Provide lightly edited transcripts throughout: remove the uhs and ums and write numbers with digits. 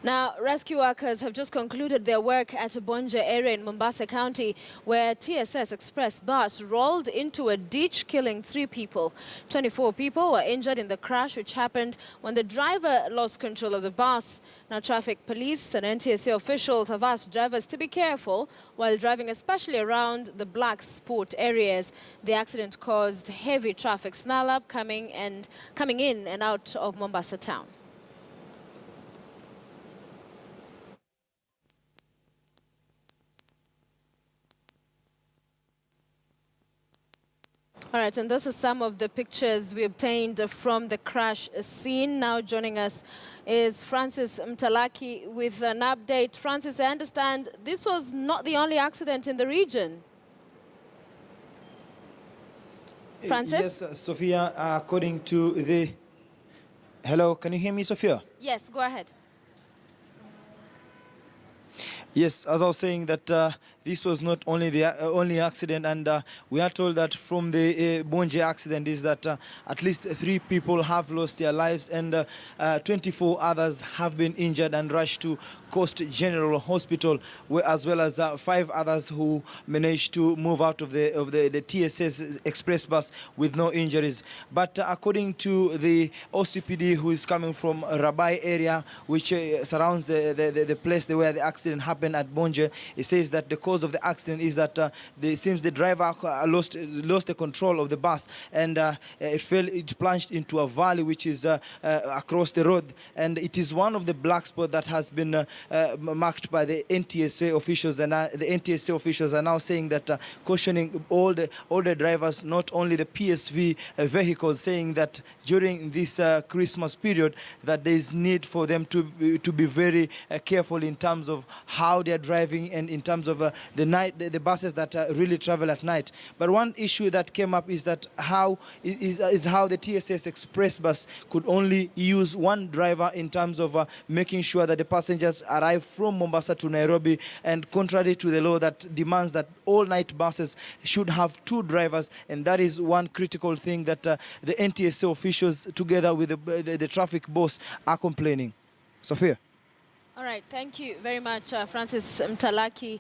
Now, rescue workers have just concluded their work at Bonje area in Mombasa County, where TSS Express bus rolled into a ditch, killing 3 people. 24 people were injured in the crash, which happened when the driver lost control of the bus. Now, traffic police and NTSA officials have asked drivers to be careful while driving, especially around the black spot areas. The accident caused heavy traffic snarl-up coming in and out of Mombasa town. All right, and those are some of the pictures we obtained from the crash scene. Now joining us is Francis Mtalaki with an update. Francis, I understand this was not the only accident in the region. Francis? Yes, Sophia, according to the... Hello, can you hear me, Sophia? Yes, go ahead. Yes, as I was saying that this was not only the only accident, and we are told that from the Bonje accident is that at least 3 people have lost their lives and 24 others have been injured and rushed to Coast General Hospital, as well as 5 others who managed to move out of the TSS Express bus with no injuries. But according to the OCPD, who is coming from Rabai area, which surrounds the place where the accident happened at Bonje, it says that the cause of the accident is that it seems the driver lost the control of the bus, and it plunged into a valley which is across the road, and it is one of the black spots that has been marked by the NTSA officials, and the NTSA officials are now saying that cautioning all the drivers, not only the PSV vehicles, saying that during this Christmas period that there is need for them to be very careful in terms of how they are driving and in terms of the buses that really travel at night. But one issue that came up is that how the TSS Express bus could only use one driver in terms of making sure that the passengers arrive from Mombasa to Nairobi, and contrary to the law that demands that all night buses should have 2 drivers, and that is one critical thing that the NTSA officials together with the traffic boss are complaining. Sophia. All right, thank you very much, Francis Mtalaki,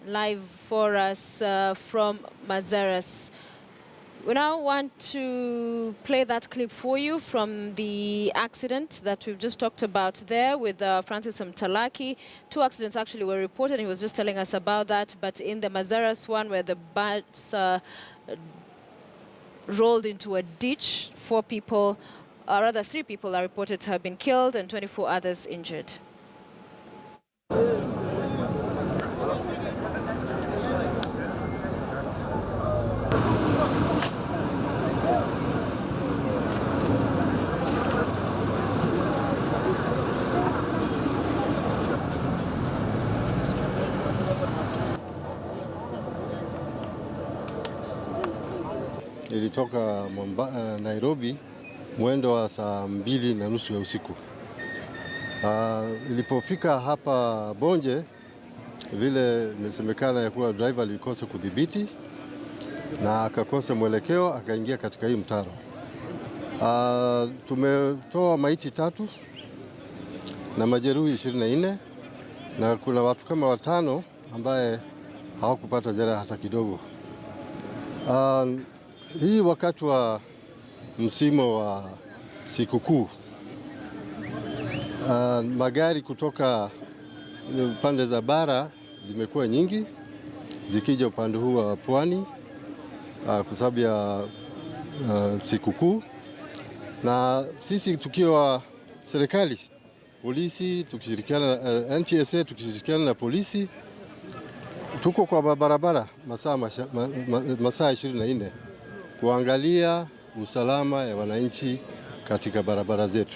live for us from Mazeras. We now want to play that clip for you from the accident that we've just talked about there with Francis Mtalaki. 2 accidents actually were reported. He was just telling us about that. But in the Mazeras one, where the bus rolled into a ditch, 3 people are reported to have been killed and 24 others injured. Ilitoka Nairobi mwendo wa saa 2:30 ya usiku. Ilipofika hapa Bonje, vile imesemekana ya kuwa driver alikosa kudhibiti na akakosa mwelekeo, akaingia katika hii mtaro. Tumetoa maiti 3 na majeruhi 24, na kuna watu kama 5 ambaye hawakupata jeraha hata kidogo. Hii wakati wa msimu wa sikukuu, magari kutoka pande za bara zimekuwa nyingi zikija upande huu wa pwani kwa sababu ya sikukuu, na sisi tukiwa serikali, polisi tukishirikiana na NTSA, tukishirikiana na polisi, tuko kwa barabara masaa 24 kuangalia usalama ya wananchi katika barabara zetu.